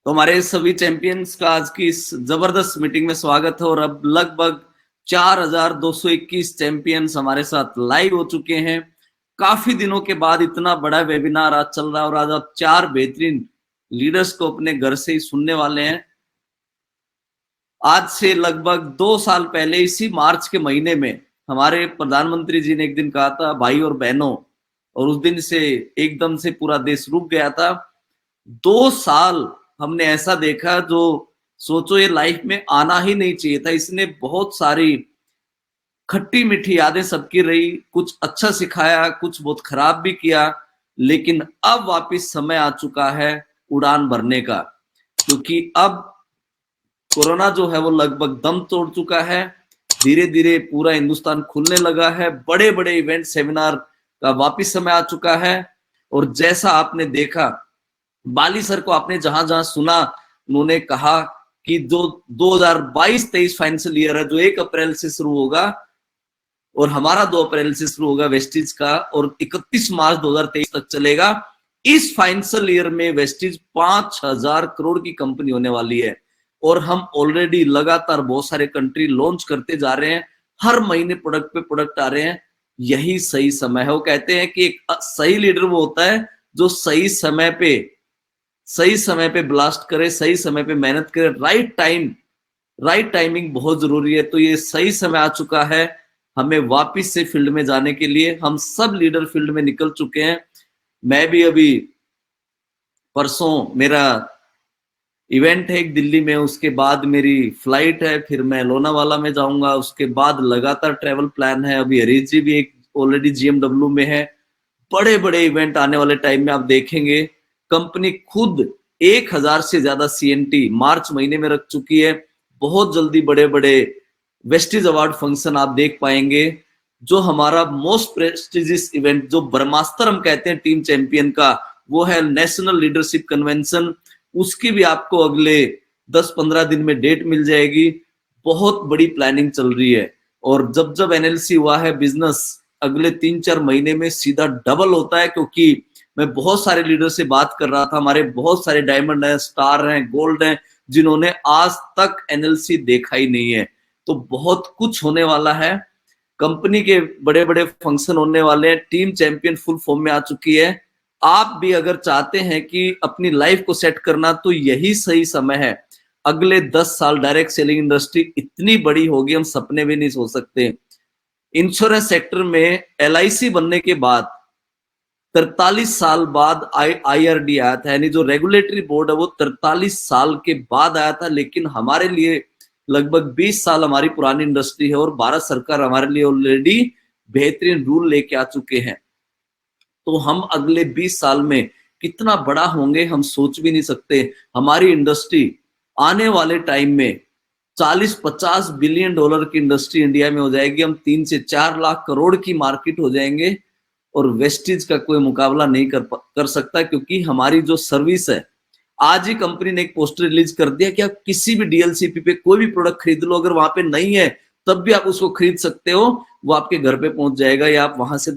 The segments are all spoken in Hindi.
तो हमारे सभी चैंपियंस का आज की इस जबरदस्त मीटिंग में स्वागत है। और अब लगभग 4221 चैंपियंस हमारे साथ लाइव हो चुके हैं। काफी दिनों के बाद इतना बड़ा वेबिनार आज चल रहा है और आज आप 4 बेहतरीन लीडर्स को अपने घर से ही सुनने वाले हैं। आज से लगभग 2 साल पहले इसी मार्च के महीने में हमारे प्रधानमंत्री जी ने एक दिन कहा था, भाई और बहनों, और उस दिन से एकदम से पूरा देश रुक गया था। 2 साल हमने ऐसा देखा जो सोचो ये लाइफ में आना ही नहीं चाहिए था। इसने बहुत सारी खट्टी मीठी यादें सबकी रही, कुछ अच्छा सिखाया, कुछ बहुत खराब भी किया, लेकिन अब वापस समय आ चुका है उड़ान भरने का, क्योंकि अब कोरोना जो है वो लगभग दम तोड़ चुका है। धीरे धीरे पूरा हिंदुस्तान खुलने लगा है, बड़े बड़े इवेंट सेमिनार का वापस समय आ चुका है। और जैसा आपने देखा, बाली सर को आपने जहां जहां सुना, उन्होंने कहा कि जो 2022-23 फाइनेंशियल ईयर है जो 1 अप्रैल से शुरू होगा और हमारा 2 अप्रैल से शुरू होगा वेस्टिज का, और 31 मार्च 2023 तक चलेगा। इस फाइनेंशियल ईयर में वेस्टिज 5000 करोड़ की कंपनी होने वाली है और हम ऑलरेडी लगातार बहुत सारे कंट्री लॉन्च करते जा रहे हैं। हर महीने प्रोडक्ट पे प्रोडक्ट आ रहे हैं। यही सही समय है। वो कहते हैं कि एक सही लीडर वो होता है जो सही समय पे ब्लास्ट करे, सही समय पे मेहनत करे। राइट टाइमिंग बहुत जरूरी है। तो ये सही समय आ चुका है हमें वापस से फील्ड में जाने के लिए। हम सब लीडर फील्ड में निकल चुके हैं। मैं भी अभी परसों मेरा इवेंट है एक दिल्ली में, उसके बाद मेरी फ्लाइट है, फिर मैं लोनावाला में जाऊंगा, उसके बाद लगातार ट्रेवल प्लान है। अभी हरीश जी भी एक ऑलरेडी GMW में है। बड़े बड़े इवेंट आने वाले टाइम में आप देखेंगे। कंपनी खुद 1000 से ज्यादा CNT मार्च महीने में रख चुकी है। बहुत जल्दी बड़े बड़े वेस्टिज अवार्ड फंक्शन आप देख पाएंगे। जो हमारा मोस्ट प्रेस्टिजियस इवेंट जो ब्रह्मास्त्र हम कहते हैं टीम चैंपियन का, वो है नेशनल लीडरशिप कन्वेंशन। उसकी भी आपको अगले 10-15 दिन में डेट मिल जाएगी। बहुत बड़ी प्लानिंग चल रही है। और जब जब NLC हुआ है, बिजनेस अगले 3-4 महीने में सीधा डबल होता है, क्योंकि मैं बहुत सारे लीडर से बात कर रहा था। हमारे बहुत सारे डायमंड हैं, स्टार हैं, गोल्ड हैं, जिन्होंने आज तक NLC देखा ही नहीं है। तो बहुत कुछ होने वाला है। कंपनी के बड़े बड़े फंक्शन होने वाले हैं। टीम चैंपियन फुल फॉर्म में आ चुकी है। आप भी अगर चाहते हैं कि अपनी लाइफ को सेट करना, तो यही सही समय है। अगले 10 साल डायरेक्ट सेलिंग इंडस्ट्री इतनी बड़ी होगी, हम सपने भी नहीं सोच सकते। इंश्योरेंस सेक्टर में LIC बनने के बाद 43 साल बाद IRD आया था, यानी जो रेगुलेटरी बोर्ड है वो 43 साल के बाद आया था। लेकिन हमारे लिए लगभग 20 साल हमारी पुरानी इंडस्ट्री है और भारत सरकार हमारे लिए ऑलरेडी बेहतरीन रूल लेके आ चुके हैं। तो हम अगले 20 साल में कितना बड़ा होंगे हम सोच भी नहीं सकते। हमारी इंडस्ट्री आने वाले टाइम में 40-50 बिलियन डॉलर की इंडस्ट्री इंडिया में हो जाएगी। हम 3 से 4 लाख करोड़ की मार्केट हो जाएंगे और वेस्टिज का कोई मुकाबला नहीं कर सकता, क्योंकि हमारी जो सर्विस है। आज ही कंपनी ने एक पोस्टर रिलीज कर दिया कि आप किसी भी DLCP पे कोई भी प्रोडक्ट खरीद लो, अगर वहां पे नहीं है तब भी आप उसको खरीद सकते हो। वो आपके घर पे पहुंच जाएगा या आप वहां से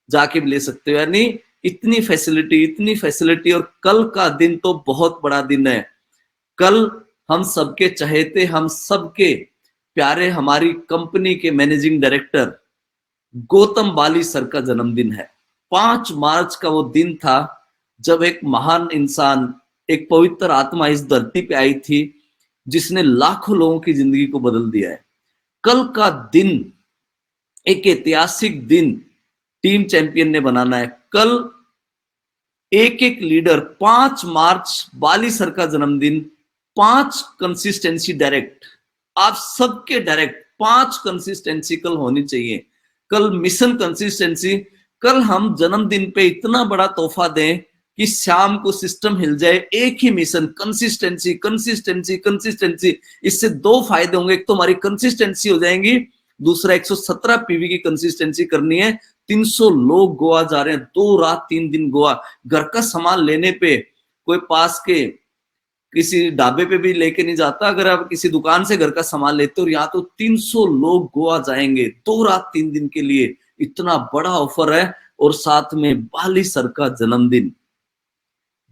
जाके भी ले सकते हो। यानी इतनी फैसिलिटी। और कल का दिन तो बहुत बड़ा दिन है। कल हम सबके चहेते, हम सबके प्यारे, हमारी कंपनी के मैनेजिंग डायरेक्टर गौतम बाली सर का जन्मदिन है। 5 मार्च का वो दिन था जब एक महान इंसान, एक पवित्र आत्मा इस धरती पे आई थी, जिसने लाखों लोगों की जिंदगी को बदल दिया है। कल का दिन एक ऐतिहासिक दिन टीम चैंपियन ने बनाना है। कल एक एक लीडर, 5 मार्च बाली सर का जन्मदिन, 5 कंसिस्टेंसी डायरेक्ट, आप सबके डायरेक्ट 5 कंसिस्टेंसी कल होनी चाहिए। कल मिशन कंसिस्टेंसी। कल हम जन्मदिन पे इतना बड़ा तोहफा दें कि शाम को सिस्टम हिल जाए। एक ही मिशन, कंसिस्टेंसी कंसिस्टेंसी कंसिस्टेंसी। इससे 2 फायदे होंगे। एक तो हमारी कंसिस्टेंसी हो जाएंगी, दूसरा 117 PV की कंसिस्टेंसी करनी है। 300 लोग गोवा जा रहे हैं, 2 रात 3 दिन गोवा। घर का सामान लेने पे कोई पास के किसी ढाबे पे भी लेके नहीं जाता। अगर आप किसी दुकान से घर का सामान लेते हो, और यहाँ तो 300 लोग गोवा जाएंगे 2 रात 3 दिन के लिए। इतना बड़ा ऑफर है और साथ में बाली सर का जन्मदिन।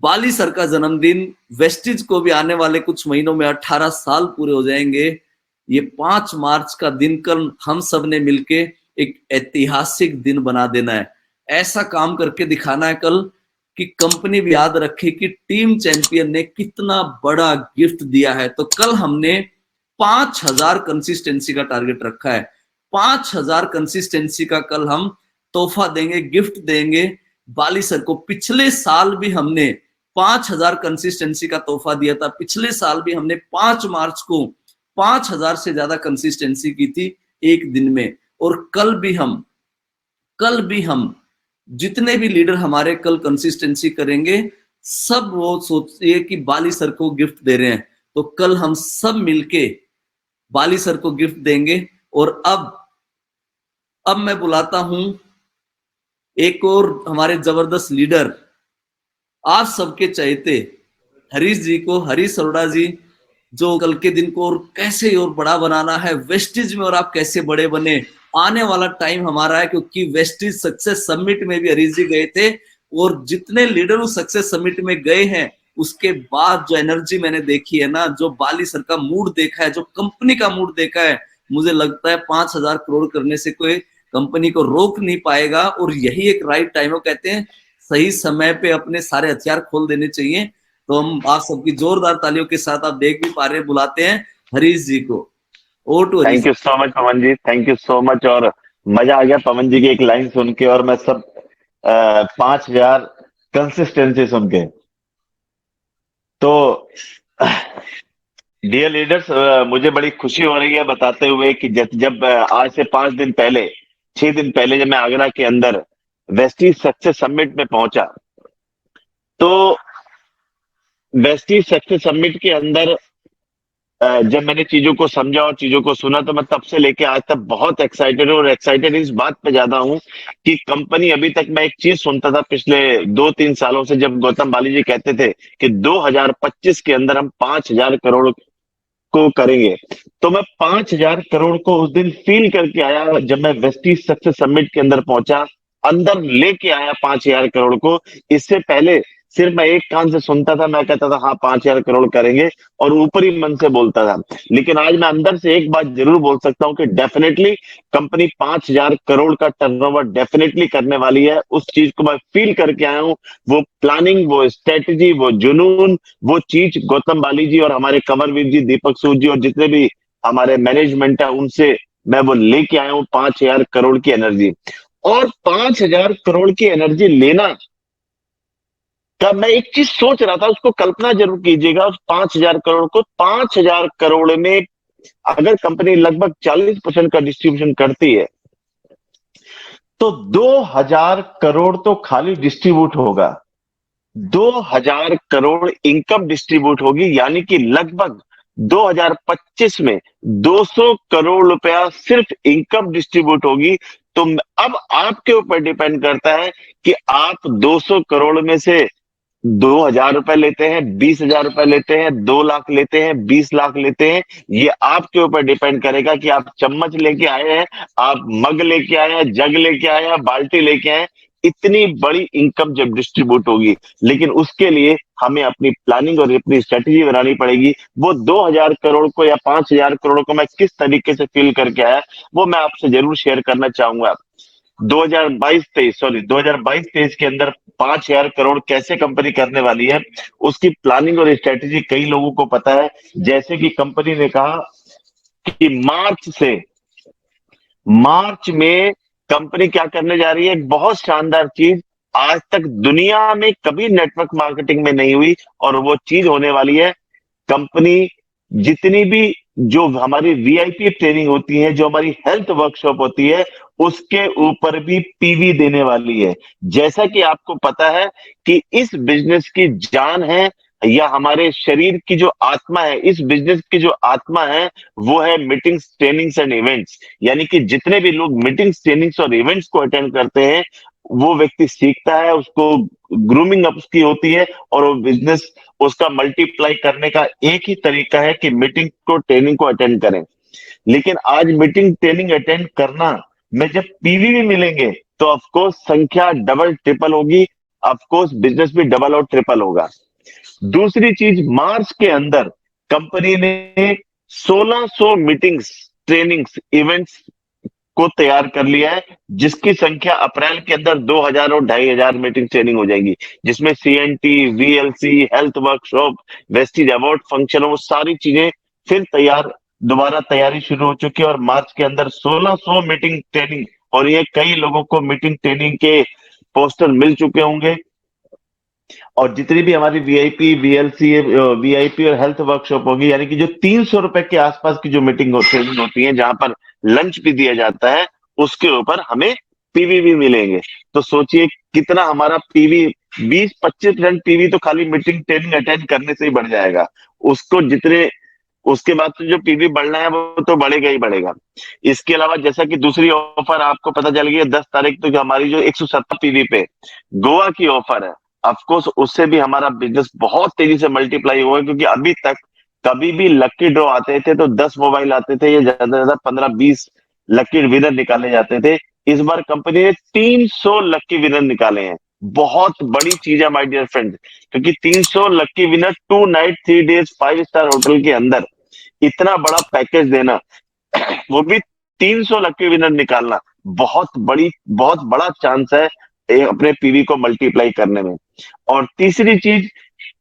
बाली सर का जन्मदिन, वेस्टिज को भी आने वाले कुछ महीनों में 18 साल पूरे हो जाएंगे। ये 5 मार्च का दिन कल हम सब ने मिलके एक ऐतिहासिक दिन बना देना है। ऐसा काम करके दिखाना है कल कि कंपनी भी याद रखे कि टीम चैंपियन ने कितना बड़ा गिफ्ट दिया है। तो कल हमने 5000 कंसिस्टेंसी का टारगेट रखा है। 5000 कंसिस्टेंसी का कल हम तोहफा देंगे, गिफ्ट देंगे बाली सर को। पिछले साल भी हमने 5000 कंसिस्टेंसी का तोहफा दिया था। पिछले साल भी हमने 5 मार्च को 5000 से ज्यादा कंसिस्टेंसी की थी एक दिन में। और कल भी हम जितने भी लीडर हमारे कल कंसिस्टेंसी करेंगे, सब वो सोचिए कि बाली सर को गिफ्ट दे रहे हैं। तो कल हम सब मिलके बाली सर को गिफ्ट देंगे। और अब मैं बुलाता हूं एक और हमारे जबरदस्त लीडर, आप सबके चहेते हरीश जी को, हरीश अरोड़ा जी, जो कल के दिन को और कैसे और बड़ा बनाना है वेस्टिज में, और आप कैसे बड़े बने। आने वाला टाइम हमारा है, क्योंकि वेस्टिज सक्सेस समिट में भी हरीश जी गए थे, और जितने लीडर उस सक्सेस समिट में गए हैं उसके बाद जो एनर्जी मैंने देखी है ना, जो बाली सर का मूड देखा है, जो कंपनी का मूड देखा है, मुझे लगता है 5000 करोड़ करने से कोई कंपनी को रोक नहीं पाएगा। और यही एक राइट टाइम है, कहते हैं सही समय पे अपने सारे हथियार खोल देने चाहिए। तो हम आप सबकी जोरदार तालियों के साथ, आप देख भी पा रहे हैं, बुलाते हैं हरीश जी को। ओ to Harish. Thank you so much Pawan ji, thank you so much. और मजा आ गया पवन जी की एक लाइन सुन के, और मैं सब 5000 कंसिस्टेंसी सुन के। तो डियर लीडर्स, मुझे बड़ी खुशी हो रही है बताते हुए कि जब आज से 5 दिन पहले, 6 दिन पहले, जब मैं आगरा के अंदर वेस्टीज सक्सेस समिट में पहुंचा, तो वेस्टीज सक्सेस समिट के अंदर जब मैंने चीजों को समझा और चीजों को सुना, तो मैं तब से लेके आज तक बहुत एक्साइटेड हूँ। और एक्साइटेड इस बात पे ज्यादा हूँ कि कंपनी, अभी तक मैं एक चीज सुनता था पिछले 2-3 सालों से, जब गौतम बाली जी कहते थे कि 2025 के अंदर हम 5000 करोड़ को करेंगे, तो मैं 5000 करोड़ को उस दिन फील करके आया जब मैं वेस्टीज सक्सेस समिट के अंदर पहुंचा, अंदर लेके आया 5000 करोड़ को। इससे पहले सिर्फ मैं एक कान से सुनता था, मैं कहता था हाँ 5000 करोड़ करेंगे, और ऊपरी मन से बोलता था। लेकिन आज मैं अंदर से एक बात जरूर बोल सकता हूं कि डेफिनेटली कंपनी 5000 करोड़ का टर्नओवर डेफिनेटली करने वाली है। उस चीज को मैं फील करके आया हूं। वो प्लानिंग, वो स्ट्रेटेजी, वो जुनून, वो चीज गौतम बाली जी और हमारे कंवरवीर जी, दीपक सूद जी और जितने भी हमारे मैनेजमेंट है, उनसे मैं वो लेके आया हूँ 5000 करोड़ की एनर्जी। और 5000 करोड़ की एनर्जी लेना, तब मैं एक चीज सोच रहा था, उसको कल्पना जरूर कीजिएगा। उस 5000 करोड़ को, 5000 करोड़ में अगर कंपनी लगभग 40% का डिस्ट्रीब्यूशन करती है, तो 2000 करोड़ तो खाली डिस्ट्रीब्यूट होगा, 2000 करोड़ इनकम डिस्ट्रीब्यूट होगी। यानी कि लगभग 2025 में 200 करोड़ रुपया सिर्फ इनकम डिस्ट्रीब्यूट होगी। तो अब आपके ऊपर डिपेंड करता है कि आप 200 करोड़ में से 2000 रुपए लेते हैं, 20,000 रुपए लेते हैं, 2 लाख लेते हैं, 20 लाख लेते हैं। ये आपके ऊपर डिपेंड करेगा कि आप चम्मच लेके आए हैं, आप मग लेके आए हैं, जग लेके आए हैं, बाल्टी लेके आए हैं। इतनी बड़ी इनकम जब डिस्ट्रीब्यूट होगी, लेकिन उसके लिए हमें अपनी प्लानिंग और अपनी स्ट्रेटेजी बनानी पड़ेगी। वो 2000 करोड़ को या 5000 करोड़ को मैं किस तरीके से फील करके आया, वो मैं आपसे जरूर शेयर करना चाहूंगा। 2022-23 के अंदर 5000 करोड़ कैसे कंपनी करने वाली है, उसकी प्लानिंग और स्ट्रेटेजी कई लोगों को पता है। जैसे कि कंपनी ने कहा कि मार्च में कंपनी क्या करने जा रही है, एक बहुत शानदार चीज, आज तक दुनिया में कभी नेटवर्क मार्केटिंग में नहीं हुई, और वो चीज होने वाली है। कंपनी जितनी भी जो हमारी वीआईपी ट्रेनिंग होती है, जो हमारी हेल्थ वर्कशॉप होती है, उसके ऊपर भी पीवी देने वाली है। जैसा कि आपको पता है कि इस बिजनेस की जान है, या हमारे शरीर की जो आत्मा है, इस बिजनेस की जो आत्मा है, वो है मीटिंग्स, ट्रेनिंग्स एंड इवेंट्स। यानी कि जितने भी लोग मीटिंग्स, ट्रेनिंग्स और इवेंट्स को अटेंड करते हैं, वो व्यक्ति सीखता है, उसको ग्रूमिंग अप की होती है, और वो बिजनेस उसका मल्टीप्लाई करने का एक ही तरीका है कि मीटिंग को, ट्रेनिंग को अटेंड करें। लेकिन आज मीटिंग, ट्रेनिंग अटेंड करना में जब पीवी भी मिलेंगे, तो ऑफ कोर्स संख्या डबल ट्रिपल होगी। ऑफ कोर्स बिजनेस भी डबल और ट्रिपल होगा। दूसरी चीज, मार्च के अंदर कंपनी ने 1600 मीटिंग्स, ट्रेनिंग्स, इवेंट्स को तैयार कर लिया है, जिसकी संख्या अप्रैल के अंदर 2000 और 2500 मीटिंग ट्रेनिंग हो जाएंगी, जिसमें CNT, VLC, health workshop, Vestige award function, वो सारी चीजें फिर तैयार, दोबारा तैयारी शुरू हो चुकी है। और मार्च के अंदर 1600 मीटिंग ट्रेनिंग, और ये कई लोगों को मीटिंग ट्रेनिंग के पोस्टर मिल चुके होंगे। और जितनी भी हमारी वीआईपी, वीएलसी, वीआईपी और हेल्थ वर्कशॉप होगी, यानी कि जो 300 रुपए के आसपास की जो मीटिंग ट्रेनिंग होती है, जहां पर लंच भी दिया जाता है, उसके ऊपर हमें पीवी भी मिलेंगे। तो सोचिए कितना हमारा पीवी, 20-25% पीवी तो खाली मीटिंग ट्रेनिंग अटेंड करने से ही बढ़ जाएगा। उसको जितने, उसके बाद तो जो पीवी बढ़ना है वो तो बढ़ेगा ही बढ़ेगा। इसके अलावा जैसा कि दूसरी ऑफर आपको पता चल गई है 10 तारीख तो, हमारी जो 170 पीवी पे गोवा की ऑफर है, ऑफकोर्स उससे भी हमारा बिजनेस बहुत तेजी से मल्टीप्लाई हुआ है। क्योंकि अभी तक कभी भी लक्की ड्रॉ आते थे तो 10 मोबाइल आते थे, या ज्यादा से ज्यादा 15-20 लक्की विनर निकाले जाते थे। इस बार कंपनी ने 300 लक्की विनर निकाले हैं। बहुत बड़ी चीज है माय डियर फ्रेंड्स, क्योंकि 300 lucky winner 2 night 3 days 5 star hotel के अंदर इतना बड़ा पैकेज देना, वो भी 300 लकी विनर निकालना, बहुत बड़ा चांस है अपने पीवी को मल्टीप्लाई करने में। और तीसरी चीज,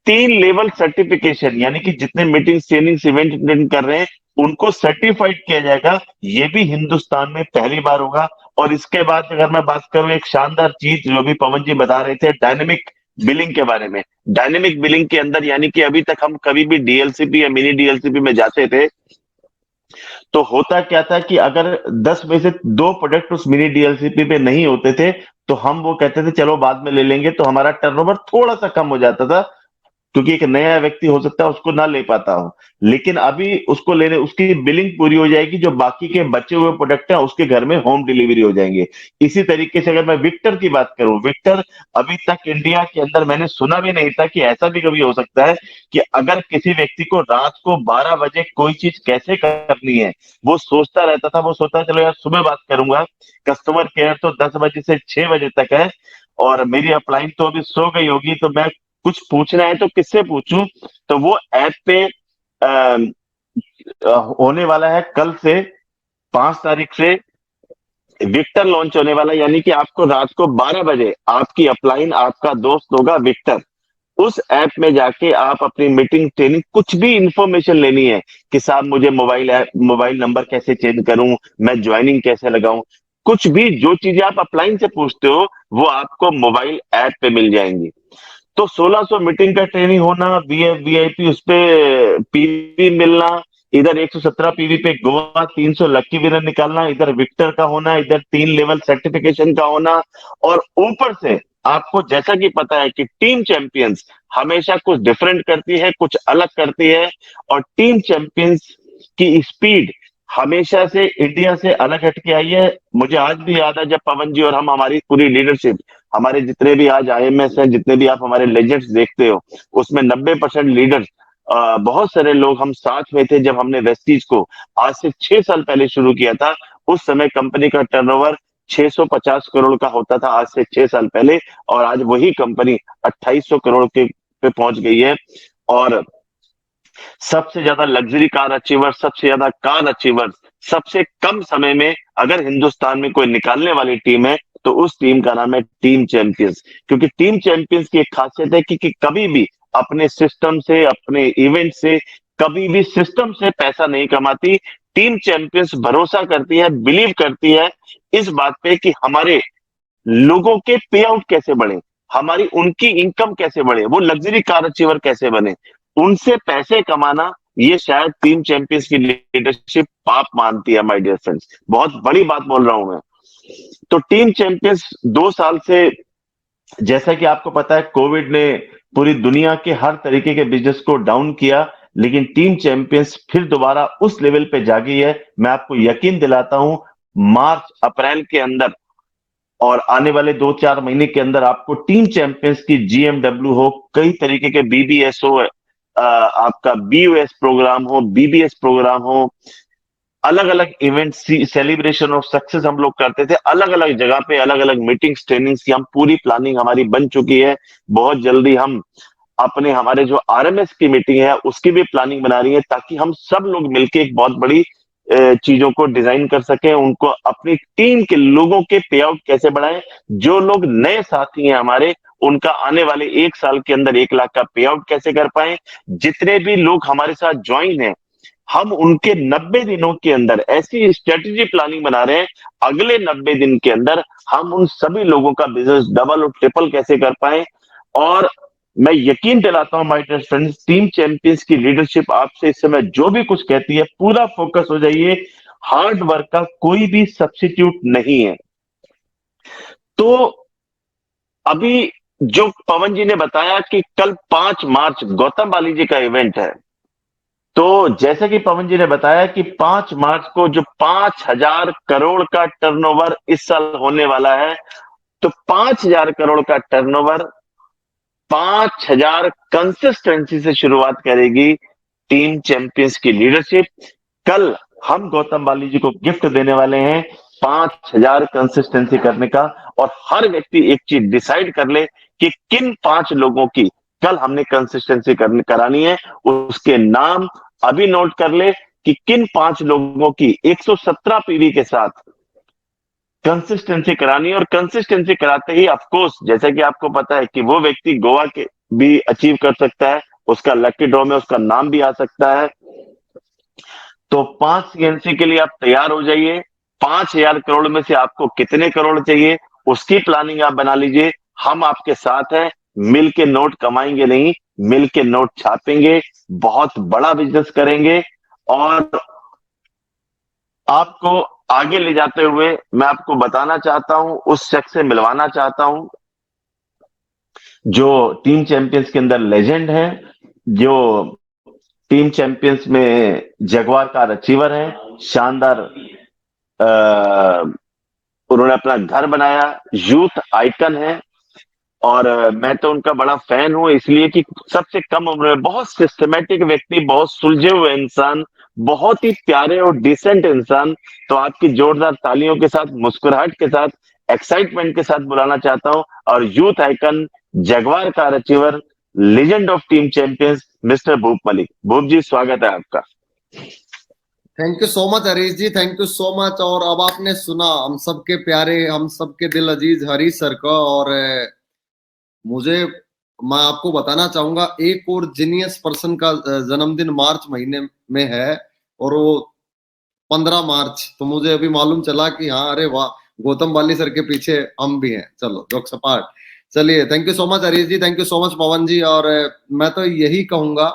3 लेवल सर्टिफिकेशन, यानी कि जितने मीटिंग, ट्रेनिंग, इवेंट अटेंड कर रहे हैं उनको सर्टिफाइड किया जाएगा। ये भी हिंदुस्तान में पहली बार होगा। और इसके बाद अगर मैं बात करूं, एक शानदार चीज जो भी पवन जी बता रहे थे, डायनेमिक बिलिंग के बारे में। डायनेमिक बिलिंग के अंदर, यानी कि अभी तक हम कभी भी डीएलसीपी या मिनी डीएलसीपी में जाते थे तो होता क्या था कि अगर 10 में से 2 प्रोडक्ट उस मिनी डीएलसीपी पे नहीं होते थे तो हम वो कहते थे चलो बाद में ले लेंगे, तो हमारा टर्नओवर थोड़ा सा कम हो जाता था, क्योंकि एक नया व्यक्ति हो सकता है उसको ना ले पाता हो। लेकिन अभी उसको लेने, उसकी बिलिंग पूरी हो जाएगी, जो बाकी के बचे हुए प्रोडक्ट हैं उसके घर में होम डिलीवरी हो जाएंगे। इसी तरीके से अगर मैं विक्टर की बात करूं, विक्टर अभी तक इंडिया के अंदर मैंने सुना भी नहीं था कि ऐसा भी कभी हो सकता है कि अगर किसी व्यक्ति को रात को 12 बजे कोई चीज कैसे करनी है, वो सोचता रहता था, वो सोचता चलो यार सुबह बात करूंगा, कस्टमर केयर तो 10 बजे से 6 बजे तक है, और मेरी अपलाइन तो अभी सो गई होगी, तो मैं कुछ पूछना है तो किससे पूछूं। तो वो ऐप पे होने वाला है कल से, 5 तारीख से विक्टर लॉन्च होने वाला है। यानी कि आपको रात को 12 बजे आपकी अपलाइन, आपका दोस्त होगा विक्टर, उस ऐप में जाके आप अपनी मीटिंग, ट्रेनिंग, कुछ भी इंफॉर्मेशन लेनी है कि साहब मुझे मोबाइल नंबर कैसे चेंज करूं, मैं ज्वाइनिंग कैसे लगाऊं, कुछ भी जो चीजें आप अपलाइन से पूछते हो वो आपको मोबाइल ऐप पे मिल जाएंगी। तो 1600 मीटिंग का ट्रेनिंग होना, वीआईपी उस पे पीवी मिलना, इधर 117 पीवी पे गोवा, 300 लक्की विनर निकालना, इधर विक्टर का होना, इधर 3 लेवल सर्टिफिकेशन का होना, और ऊपर से आपको जैसा कि पता है कि टीम चैंपियंस हमेशा कुछ डिफरेंट करती है, कुछ अलग करती है। और टीम चैंपियंस की स्पीड हमेशा से इंडिया से अलग हट के आई है। मुझे आज भी याद है जब पवन जी और हम, हमारी पूरी लीडरशिप, हमारे जितने भी आज आईएमएस हैं, जितने भी आप हमारे लेजेंड्स देखते हो, उसमें 90% लीडर्स, बहुत सारे लोग हम साथ में थे जब हमने वेस्टीज को आज से 6 साल पहले शुरू किया था। उस समय कंपनी का टर्नओवर 650 करोड़ का होता था, आज से 6 साल पहले। और आज वही कंपनी 2800 करोड़ के पे पहुंच गई है। और सबसे ज्यादा लग्जरी कार अचीवर, सबसे ज्यादा कार अचीवर, सबसे कम समय में अगर हिंदुस्तान में कोई निकालने वाली टीम है तो उस टीम का नाम है टीम चैंपियंस। क्योंकि टीम चैंपियंस की एक खासियत है कि कभी भी अपने सिस्टम से, अपने इवेंट से, कभी भी सिस्टम से पैसा नहीं कमाती। टीम चैंपियंस भरोसा करती है, बिलीव करती है इस बात पे कि हमारे लोगों के पे आउट कैसे बढ़े, हमारी उनकी इनकम कैसे बढ़े, वो लग्जरी कार अचीवर कैसे बने, उनसे पैसे कमाना, ये शायद टीम चैंपियंस की लीडरशिप पाप मानती है माय डियर फ्रेंड्स। बहुत बड़ी बात बोल रहा हूं मैं। तो टीम चैंपियंस 2 साल से, जैसा कि आपको पता है, कोविड ने पूरी दुनिया के हर तरीके के बिजनेस को डाउन किया, लेकिन टीम चैंपियंस फिर दोबारा उस लेवल पे जागी है। मैं आपको यकीन दिलाता हूं, मार्च अप्रैल के अंदर और आने वाले 2-4 महीने के अंदर आपको टीम चैंपियंस की जीएमडब्ल्यू हो, कई तरीके के बीबीएस हो, आपका बीयूएस प्रोग्राम हो, बीबीएस प्रोग्राम हो, अलग अलग इवेंट सेलिब्रेशन ऑफ सक्सेस हम लोग करते थे, अलग अलग जगह पे अलग अलग मीटिंग्स ट्रेनिंग्स की हम पूरी प्लानिंग हमारी बन चुकी है। बहुत जल्दी हम अपने हमारे जो आरएमएस की मीटिंग है उसकी भी प्लानिंग बना रही है, ताकि हम सब लोग मिलकर एक बहुत बड़ी चीजों को डिजाइन कर सकें, उनको अपनी टीम के लोगों के पे आउट कैसे बढ़ाएं। जो लोग नए साथी हैं हमारे, उनका आने वाले 1 साल के अंदर 1 लाख का पे आउट कैसे कर पाए। जितने भी लोग हमारे साथ ज्वाइन हैं, हम उनके 90 दिनों के अंदर ऐसी स्ट्रेटेजी प्लानिंग बना रहे हैं, अगले 90 दिन के अंदर हम उन सभी लोगों का बिजनेस डबल और ट्रिपल कैसे कर पाए। और मैं यकीन दिलाता हूं my dear friends, team champions की लीडरशिप आपसे इस समय जो भी कुछ कहती है, पूरा फोकस हो जाइए। हार्ड वर्क का कोई भी सब्स्टिट्यूट नहीं है। तो अभी जो पवन जी ने बताया कि कल 5 मार्च गौतम बाली जी का इवेंट है, तो जैसे कि पवन जी ने बताया कि 5 मार्च को जो 5,000 करोड़ का टर्नओवर इस साल होने वाला है, तो 5,000 करोड़ का टर्नओवर 5,000 कंसिस्टेंसी से शुरुआत करेगी टीम चैंपियंस की लीडरशिप। कल हम गौतम बाली जी को गिफ्ट देने वाले हैं 5,000 कंसिस्टेंसी करने का। और हर व्यक्ति एक चीज डिसाइड कर ले कि किन 5 लोगों की कल हमने कंसिस्टेंसी करानी है, उसके नाम अभी नोट कर ले कि किन 5 लोगों की 117 पीवी के साथ कंसिस्टेंसी करानी है। और कंसिस्टेंसी कराते ही ऑफ कोर्स, जैसा कि आपको पता है कि वो व्यक्ति गोवा के भी अचीव कर सकता है, उसका लकी ड्रॉ में उसका नाम भी आ सकता है। तो 5 सीएनसी के लिए आप तैयार हो जाइए। 5,000 करोड़ में से आपको कितने करोड़ चाहिए, उसकी प्लानिंग आप बना लीजिए। हम आपके साथ हैं, मिल के नोट कमाएंगे नहीं, मिल के नोट छापेंगे, बहुत बड़ा बिजनेस करेंगे। और आपको आगे ले जाते हुए मैं आपको बताना चाहता हूं, उस शख्स से मिलवाना चाहता हूं जो टीम चैंपियंस के अंदर लेजेंड है, जो टीम चैंपियंस में जगवार का अचीवर है, शानदार अ, उन्होंने अपना घर बनाया, यूथ आइकन है। और मैं तो उनका बड़ा फैन हूं, इसलिए कि सबसे कम उम्र में बहुत सिस्टमेटिक व्यक्ति, बहुत सुलझे हुए इंसान, बहुत ही प्यारे और डिसेंट इंसान। तो आपकी जोरदार तालियों के साथ, मुस्कुराहट के साथ, एक्साइटमेंट के साथ बुलाना चाहता हूं, और youth icon, jaguar car achiever, legend of team champions, mister Bhoop Malik. Bhoop ji, स्वागत है आपका। Thank you so much Harish ji, thank you so much. और अब आपने सुना हम सबके प्यारे, हम सबके दिल अजीज हरीश सर का। और मुझे, मैं आपको बताना चाहूंगा, एक और जीनियस पर्सन का जन्मदिन मार्च महीने में है, और वो 15 मार्च। तो मुझे अभी मालूम चला कि हाँ, अरे वाह, गौतम बाली सर के पीछे हम भी हैं। चलो, जोक्स अपार्ट। चलिए, thank you so much Harish ji, thank you so much Pawan ji. और मैं तो यही कहूंगा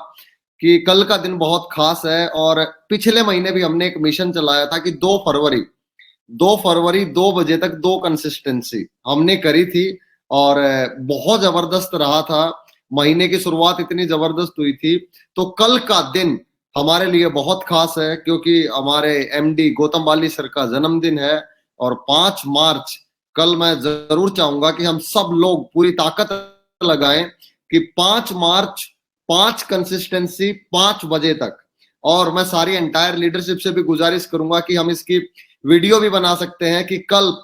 कि कल का दिन बहुत खास है। और पिछले महीने भी हमने एक मिशन चलाया था कि 2 फरवरी 2 बजे तक 2 कंसिस्टेंसी हमने करी थी। और बहुत जबरदस्त रहा था। महीने की शुरुआत इतनी जबरदस्त हुई थी। तो कल का दिन हमारे लिए बहुत खास है, क्योंकि हमारे एमडी गौतम बाली सर का जन्मदिन है। और 5 मार्च, कल मैं जरूर चाहूंगा कि हम सब लोग पूरी ताकत लगाएं कि 5 मार्च 5 कंसिस्टेंसी 5 बजे तक। और मैं सारी एंटायर लीडरशिप से भी गुजारिश करूंगा कि हम इसकी वीडियो भी बना सकते हैं कि कल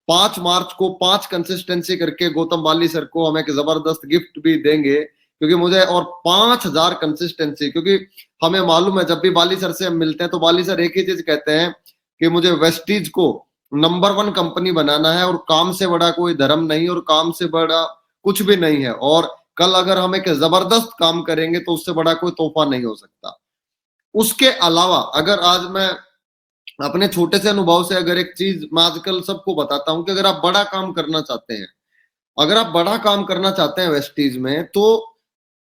5 मार्च को 5 कंसिस्टेंसी करके गौतम बाली सर को हम एक जबरदस्त गिफ्ट भी देंगे। क्योंकि मुझे, और 5,000 कंसिस्टेंसी, क्योंकि हमें मालूम है जब भी बाली सर से हम मिलते हैं तो बाली सर एक ही चीज कहते हैं कि मुझे वेस्टीज को नंबर 1 कंपनी बनाना है, और काम से बड़ा कोई धर्म नहीं, और काम से बड़ा कुछ भी नहीं है। और कल अगर हम एक जबरदस्त काम करेंगे तो उससे बड़ा कोई तोहफा नहीं हो सकता। उसके अलावा अगर आज मैं अपने छोटे से अनुभव से अगर एक चीज मैं आजकल सबको बताता हूं कि अगर आप बड़ा काम करना चाहते हैं, अगर आप बड़ा काम करना चाहते हैं वेस्टीज में, तो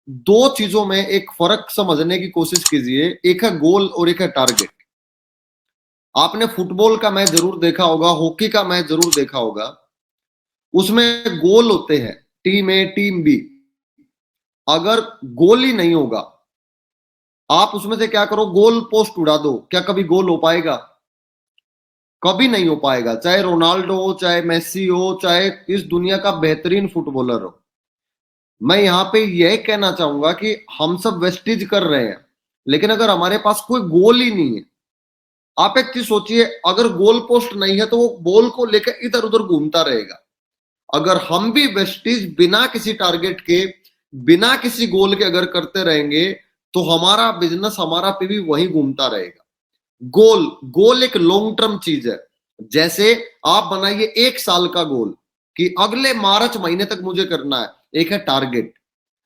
2 चीजों में एक फर्क समझने की कोशिश कीजिए। एक है गोल और एक है टारगेट। आपने फुटबॉल का मैच जरूर देखा होगा, हॉकी का मैच जरूर देखा होगा। उसमें गोल होते हैं, टीम ए टीम बी। अगर गोल ही नहीं होगा, आप उसमें से क्या करो, गोल पोस्ट उड़ा दो, क्या कभी गोल हो पाएगा? कभी नहीं हो पाएगा। चाहे रोनाल्डो हो, चाहे मेसी हो, चाहे इस दुनिया का बेहतरीन फुटबॉलर हो। मैं यहां पे यह कहना चाहूंगा कि हम सब वेस्टेज कर रहे हैं, लेकिन अगर हमारे पास कोई गोल ही नहीं है, आप एक चीज सोचिए, अगर गोल पोस्ट नहीं है तो वो बॉल को लेकर इधर उधर घूमता रहेगा। अगर हम भी वेस्टीज बिना किसी टारगेट के, बिना किसी गोल के अगर करते रहेंगे तो हमारा बिजनेस, हमारा पे भी वही घूमता रहेगा। गोल एक लॉन्ग टर्म चीज है। जैसे आप बनाइए 1 साल का गोल कि अगले मार्च महीने तक मुझे करना है, एक है टारगेट।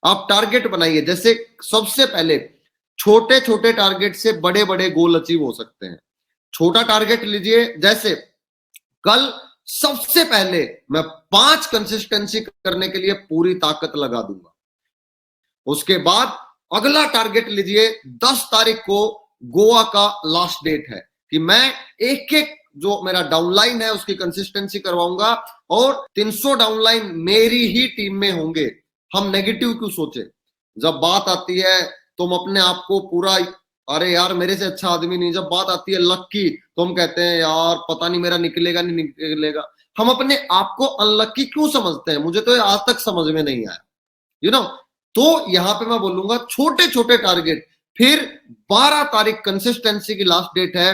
आप टारगेट बनाइए, जैसे सबसे पहले छोटे छोटे टारगेट से बड़े बड़े गोल अचीव हो सकते हैं। छोटा टारगेट लीजिए, जैसे कल सबसे पहले मैं 5 कंसिस्टेंसी करने के लिए पूरी ताकत लगा दूंगा। उसके बाद अगला टारगेट लीजिए, 10 तारीख को गोवा का लास्ट डेट है कि मैं एक एक जो मेरा डाउनलाइन है उसकी कंसिस्टेंसी करवाऊंगा, और 300 डाउनलाइन मेरी ही टीम में होंगे। हम नेगेटिव क्यों सोचे? जब बात आती है तुम अपने आप को पूरा, अरे यार मेरे से अच्छा आदमी नहीं, जब बात आती है लक की तो हम कहते हैं यार पता नहीं मेरा निकलेगा नहीं निकलेगा। हम अपने आप को अनलकी क्यों समझते हैं? मुझे तो ये आज तक समझ में नहीं आया, यू नो। तो यहां पे मैं बोलूंगा छोटे छोटे टारगेट, फिर 12 तारीख कंसिस्टेंसी की लास्ट डेट है।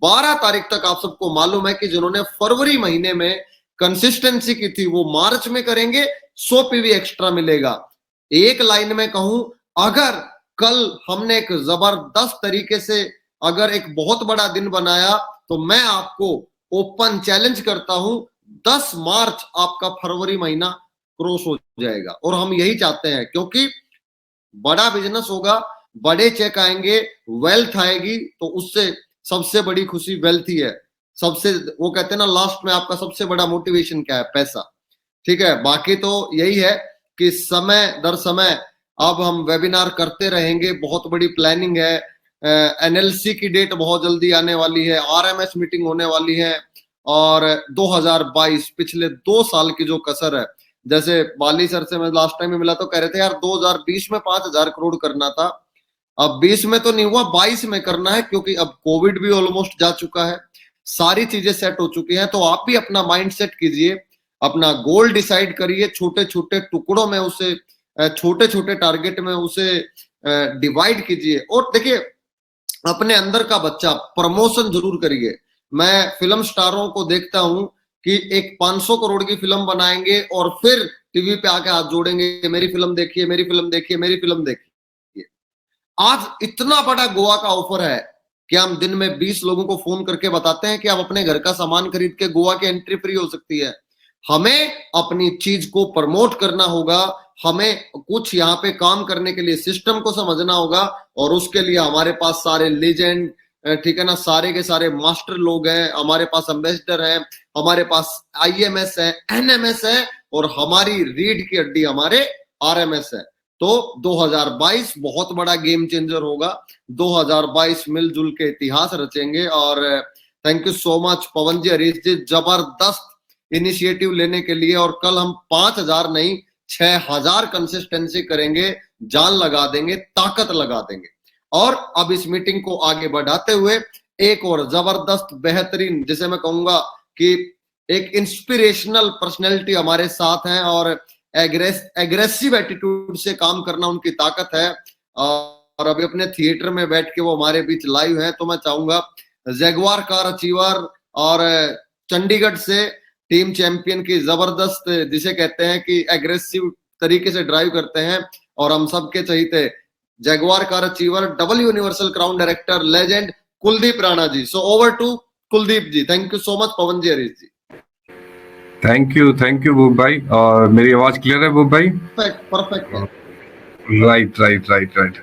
12 तारीख तक आप सबको मालूम है कि जिन्होंने फरवरी महीने में कंसिस्टेंसी की थी वो मार्च में करेंगे, 100 पीवी एक्स्ट्रा मिलेगा। एक लाइन में कहूं, अगर कल हमने एक जबरदस्त तरीके से अगर एक बहुत बड़ा दिन बनाया तो मैं आपको ओपन चैलेंज करता हूं, 10 मार्च आपका फरवरी महीना क्रॉस हो जाएगा। और हम यही चाहते हैं, क्योंकि बड़ा बिजनेस होगा, बड़े चेक आएंगे, वेल्थ आएगी, तो उससे सबसे बड़ी खुशी वेल्थ ही है। सबसे, वो कहते हैं ना लास्ट में आपका सबसे बड़ा मोटिवेशन क्या है? पैसा। ठीक है, बाकी तो यही है कि समय दर समय अब हम वेबिनार करते रहेंगे। बहुत बड़ी प्लानिंग है, एनएलसी की डेट बहुत जल्दी आने वाली है, आरएमएस मीटिंग होने वाली है, और 2022 पिछले 2 साल की जो कसर है, जैसे बाली सर से मैं लास्ट टाइम में मिला तो कह रहे थे यार 2020 में 5,000 करोड़ करना था, अब 20 में तो नहीं हुआ, 22 में करना है, क्योंकि अब कोविड भी ऑलमोस्ट जा चुका है, सारी चीजें सेट हो चुकी हैं। तो आप भी अपना माइंड सेट कीजिए, अपना गोल डिसाइड करिए, छोटे छोटे टुकड़ों में उसे, छोटे छोटे टारगेट में उसे डिवाइड कीजिए। और देखिए, अपने अंदर का बच्चा प्रमोशन जरूर करिए। मैं फिल्म स्टारों को देखता हूं कि एक 500 करोड़ की फिल्म बनाएंगे और फिर टीवी पे आके हाथ जोड़ेंगे, मेरी फिल्म देखिए, मेरी फिल्म देखिए, मेरी फिल्म देखिए। आज इतना बड़ा गोवा का ऑफर है कि हम दिन में 20 लोगों को फोन करके बताते हैं कि आप अपने घर का सामान खरीद के गोवा की एंट्री फ्री हो सकती है। हमें अपनी चीज को प्रमोट करना होगा, हमें कुछ यहाँ पे काम करने के लिए सिस्टम को समझना होगा, और उसके लिए हमारे पास सारे लेजेंड, ठीक है ना, सारे के सारे मास्टर लोग हैं, हमारे पास एम्बेसडर है, हमारे पास आईएमएस है, एनएमएस है, और हमारी रीढ़ की हड्डी हमारे आरएमएस है। तो 2022 बहुत बड़ा गेम चेंजर होगा। 2022 मिलजुल के इतिहास रचेंगे। और thank you so much Pawan ji, Harish जी, जबरदस्त इनिशिएटिव लेने के लिए। और कल हम 5,000 नहीं 6,000 कंसिस्टेंसी करेंगे, जान लगा देंगे, ताकत लगा देंगे। और अब इस मीटिंग को आगे बढ़ाते हुए एक और जबरदस्त बेहतरीन, जिसे मैं कहूंगा कि एक इंस्पिरेशनल पर्सनैलिटी हमारे साथ हैं, और एग्रेसिव एटीट्यूड से काम करना उनकी ताकत है। और अभी अपने थिएटर में बैठ के वो हमारे बीच लाइव है। तो मैं चाहूंगा जैगवार कार अचीवर और चंडीगढ़ से टीम चैंपियन की जबरदस्त, जिसे कहते हैं कि एग्रेसिव तरीके से ड्राइव करते हैं, और हम सबके चहीते jaguar car achiever, double universal crown director, legend Kuldeep Rana ji. So over to Kuldeep ji. Thank you so much Pawan ji, Harish ji. Thank you बुब भाई। और मेरी आवाज क्लियर है बुब भाई? परफेक्ट है। राइट।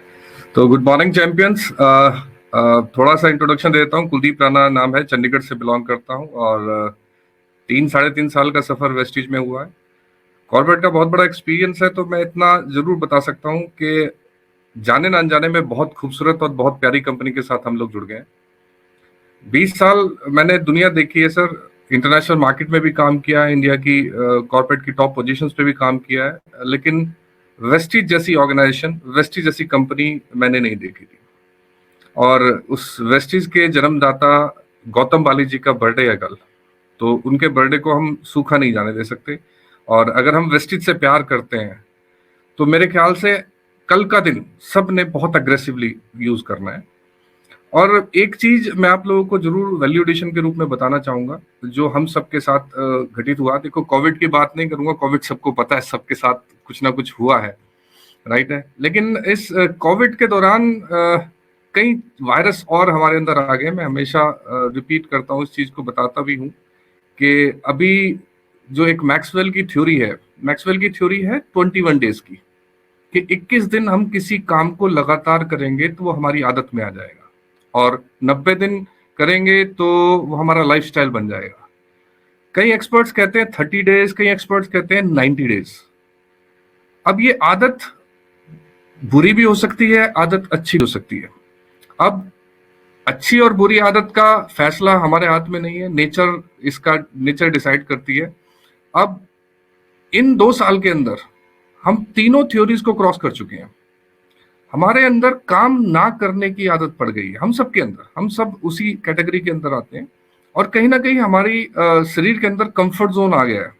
तो गुड मॉर्निंग चैंपियंस। थोड़ा सा इंट्रोडक्शन देता हूँ। कुलदीप राणा नाम है, चंडीगढ़ से बिलोंग करता हूँ, और 3-3.5 साल का सफर वेस्टीज में हुआ है। कॉर्पोरेट का बहुत बड़ा एक्सपीरियंस है। तो मैं इतना जरूर बता सकता हूँ कि जाने ना अनजाने में बहुत खूबसूरत और बहुत प्यारी कंपनी के साथ हम लोग जुड़ गए। 20 साल मैंने दुनिया देखी है सर, इंटरनेशनल मार्केट में भी काम किया है, इंडिया की कॉर्पोरेट की टॉप पोजीशंस पे भी काम किया है, लेकिन वेस्टीज जैसी ऑर्गेनाइजेशन, वेस्टीज जैसी कंपनी मैंने नहीं देखी थी। और उस वेस्टीज के जन्मदाता गौतम बाली जी का बर्थडे है कल, तो उनके बर्थडे को हम सूखा नहीं जाने दे सकते। और अगर हम वेस्टीज से प्यार करते हैं तो मेरे ख्याल से कल का दिन सब ने बहुत अग्रेसिवली यूज करना है। और एक चीज मैं आप लोगों को जरूर वैल्यू एडिशन के रूप में बताना चाहूंगा, जो हम सबके साथ घटित हुआ। देखो, कोविड की बात नहीं करूंगा, कोविड सबको पता है, सबके साथ कुछ ना कुछ हुआ है, राइट है। लेकिन इस कोविड के दौरान कई वायरस और हमारे अंदर आ गए। मैं हमेशा रिपीट करता हूँ, इस चीज को बताता भी हूँ कि अभी जो एक मैक्सवेल की थ्योरी है, मैक्सवेल की थ्योरी है 21 डेज की, कि 21 दिन हम किसी काम को लगातार करेंगे तो वो हमारी आदत में आ जाएगा, और 90 दिन करेंगे तो वो हमारा लाइफस्टाइल बन जाएगा। कई एक्सपर्ट्स कहते हैं 30 डेज, कई एक्सपर्ट्स कहते हैं 90 डेज। अब ये आदत बुरी भी हो सकती है, आदत अच्छी हो सकती है। अब अच्छी और बुरी आदत का फैसला हमारे हाथ में नहीं है, नेचर डिसाइड करती है। अब इन 2 साल के अंदर हम तीनों थ्योरीज को क्रॉस कर चुके हैं। हमारे अंदर काम ना करने की आदत पड़ गई है, हम सबके अंदर, हम सब उसी कैटेगरी के अंदर आते हैं, और कहीं ना कहीं हमारी शरीर के अंदर कंफर्ट जोन आ गया है,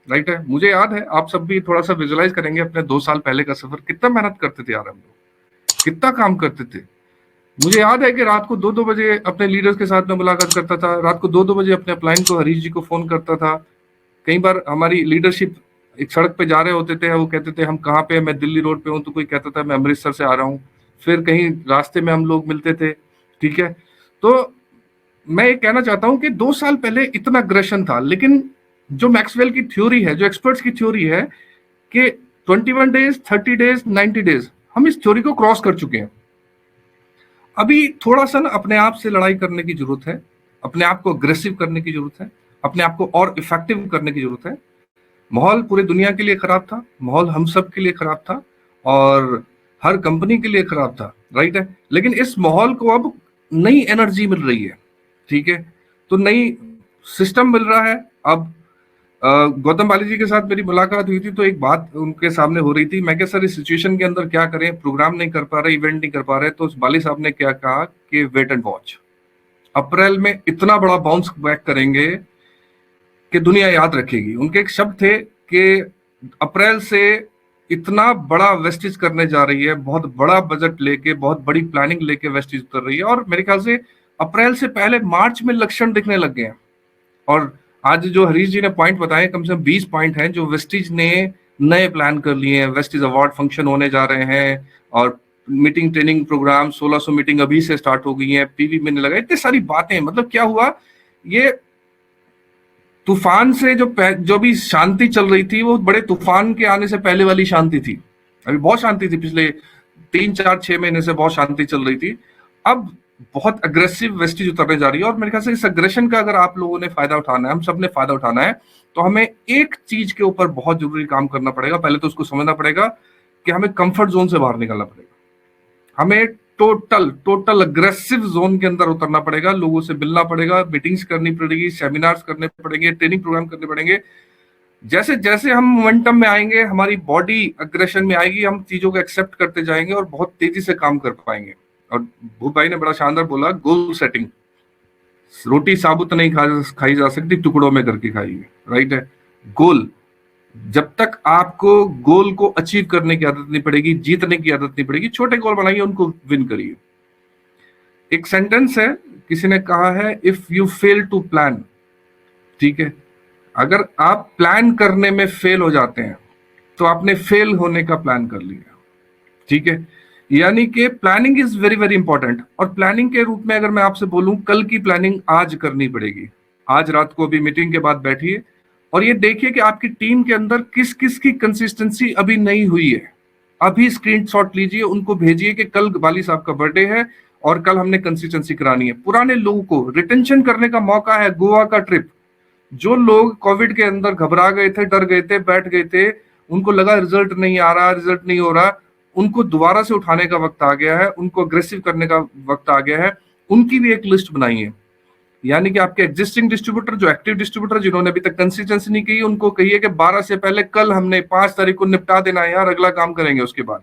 राइट है। मुझे याद है, आप सब भी थोड़ा सा विजुलाइज करेंगे अपने 2 साल पहले का सफर, कितना मेहनत करते थे यार हम लोग, कितना काम करते थे। मुझे याद है कि रात को 2-2 बजे अपने लीडर्स के साथ में मुलाकात करता था, रात को 2-2 बजे अपने अपलाइन को, हरीश जी को फोन करता था। कई बार हमारी लीडरशिप एक सड़क पे जा रहे होते थे, वो कहते थे हम कहाँ पे, मैं दिल्ली रोड पे हूँ, तो कोई कहता था मैं अमृतसर से आ रहा हूँ। फिर कहीं रास्ते में हम लोग मिलते थे, ठीक है। तो मैं ये कहना चाहता हूँ कि 2 साल पहले इतना अग्रेशन था, लेकिन जो मैक्सवेल की थ्योरी है, जो एक्सपर्ट्स की थ्योरी है कि 21 डेज, 30 डेज, 90 डेज, हम इस थ्योरी को क्रॉस कर चुके हैं। अभी थोड़ा सा ना अपने आप से लड़ाई करने की जरूरत है, अपने आप को अग्रेसिव करने की जरूरत है, अपने आप को और इफेक्टिव करने की जरूरत है। माहौल पूरे दुनिया के लिए खराब था, माहौल हम सब के लिए खराब था, और हर कंपनी के लिए खराब था, राइट है। लेकिन इस माहौल को अब नई एनर्जी मिल रही है, ठीक है, तो नई सिस्टम मिल रहा है। अब गौतम बाली जी के साथ मेरी मुलाकात हुई थी, तो एक बात उनके सामने हो रही थी, मैं क्या सर इस सिचुएशन के अंदर क्या करें, प्रोग्राम नहीं कर पा रहे, इवेंट नहीं कर पा रहे, तो बाली साहब ने क्या कहा कि वेट एंड वॉच, अप्रैल में इतना बड़ा बाउंस बैक करेंगे कि दुनिया याद रखेगी। उनके एक शब्द थे कि अप्रैल से इतना बड़ा वेस्टेज करने जा रही है, बहुत बड़ा बजट लेके, बहुत बड़ी प्लानिंग लेके वेस्टेज उतर रही है, और मेरे ख्याल से अप्रैल से पहले मार्च में लक्षण दिखने लग गए हैं। और आज जो हरीश जी ने पॉइंट बताए, कम से कम 20 पॉइंट हैं जो वेस्टेज ने नए प्लान कर लिए हैं। वेस्टेज अवार्ड फंक्शन होने जा रहे हैं, और मीटिंग ट्रेनिंग प्रोग्राम 1600 मीटिंग अभी से स्टार्ट हो गई है, पीवी में लगा, इतनी सारी बातें। मतलब क्या हुआ, ये तूफान से जो भी शांति चल रही थी, वो बड़े तूफान के आने से पहले वाली शांति थी। अभी बहुत शांति थी, पिछले 3-4-6 महीने से बहुत शांति चल रही थी। अब बहुत अग्रेसिव वेस्टेज उतरने जा रही है, और मेरे ख्याल से इस अग्रेशन का अगर आप लोगों ने फायदा उठाना है, हम सब ने फायदा उठाना है, तो हमें एक चीज के ऊपर बहुत जरूरी काम करना पड़ेगा। पहले तो उसको समझना पड़ेगा कि हमें कंफर्ट जोन से बाहर निकलना पड़ेगा, हमें टोटल अग्रेसिव जोन के अंदर उतरना पड़ेगा, लोगों से मिलना पड़ेगा, मीटिंग्स करनी पड़ेगी, सेमिनार्स करने पड़ेंगे, ट्रेनिंग प्रोग्राम करने पड़ेंगे। जैसे जैसे हम मोमेंटम में आएंगे, हमारी बॉडी अग्रेशन में आएगी, हम चीजों को एक्सेप्ट करते जाएंगे और बहुत तेजी से काम कर पाएंगे। और भूप भाई ने बड़ा शानदार बोला, गोल सेटिंग, रोटी साबुत नहीं खाई जा सकती, टुकड़ों में करके खाइए, राइट है। गोल, जब तक आपको गोल को अचीव करने की आदत नहीं पड़ेगी, जीतने की आदत नहीं पड़ेगी, छोटे गोल बनाइए, उनको विन करिए। एक सेंटेंस है, किसी ने कहा है, if you fail to plan, ठीक है, अगर आप प्लान करने में फेल हो जाते हैं तो आपने फेल होने का प्लान कर लिया, ठीक है। यानी कि planning is very very important. और प्लानिंग के रूप में अगर मैं आपसे बोलूं, कल की प्लानिंग आज करनी पड़ेगी। आज रात को अभी मीटिंग के बाद बैठिए और ये देखिए कि आपकी टीम के अंदर किस किस की कंसिस्टेंसी अभी नहीं हुई है। अभी स्क्रीनशॉट लीजिए, उनको भेजिए कि कल बाली साहब का बर्थडे है और कल हमने कंसिस्टेंसी करानी है। पुराने लोगों को रिटेंशन करने का मौका है। गोवा का ट्रिप, जो लोग कोविड के अंदर घबरा गए थे, डर गए थे, बैठ गए थे, उनको लगा रिजल्ट नहीं आ रहा, रिजल्ट नहीं हो रहा, उनको दोबारा से उठाने का वक्त आ गया है, उनको अग्रेसिव करने का वक्त आ गया है। उनकी भी एक लिस्ट बनाइए। यानी कि आपके एग्जिस्टिंग डिस्ट्रीब्यूटर, जो एक्टिव डिस्ट्रीब्यूटर जिन्होंने अभी तक कंसिस्टेंसी नहीं की, उनको कहिए कि 12 से पहले, कल हमने 5 तारीख को निपटा देना है यार, अगला काम करेंगे उसके बाद।